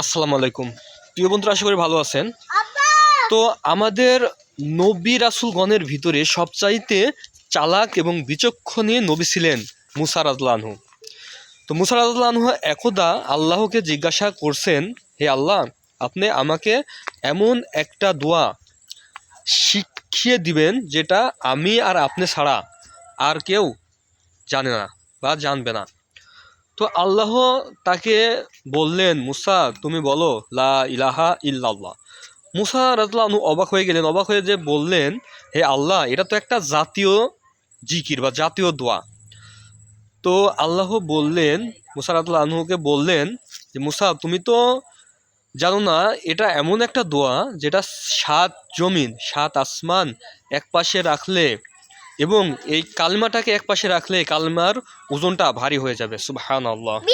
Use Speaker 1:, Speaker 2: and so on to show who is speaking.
Speaker 1: আসসালামু আলাইকুম প্রিয় বন্ধুরা, আশা করি ভালো আছেন। তো আমাদের নবী রাসূলগণের ভিতরে সবচাইতে চালাক এবং বিচক্ষণী নবী ছিলেন মুসা রাদিয়াল্লাহু আনহু। তো মুসা রাদিয়াল্লাহু আনহু একদা আল্লাহকে জিজ্ঞাসা করছেন, হে আল্লাহ, আপনি আমাকে এমন একটা দোয়া শিখিয়ে দিবেন যেটা আমি আর আপনি ছাড়া আর কেউ জানে না বা জানবে না। তো আল্লাহ তাকে বললেন, মুসা তুমি বলো লা ইলাহা ইল্লাল্লাহ। মুসা রাদিয়াল্লাহু আনহু অবাক হয়ে গেলেন, অবাক হয়ে যে বললেন, হে আল্লাহ, এটা তো একটা জাতীয় জিকির বা জাতীয় দোয়া। তো আল্লাহ বললেন, মুসা রাদিয়াল্লাহু আনহুকে বললেন যে মুসা তুমি তো জানো না, এটা এমন একটা দোয়া যেটা সাত জমিন সাত আসমান এক পাশে রাখলে এবং এই কালমাটাকে এক পাশে রাখলে কালমার ওজনটা ভারী হয়ে যাবে। সুবহানাল্লাহ।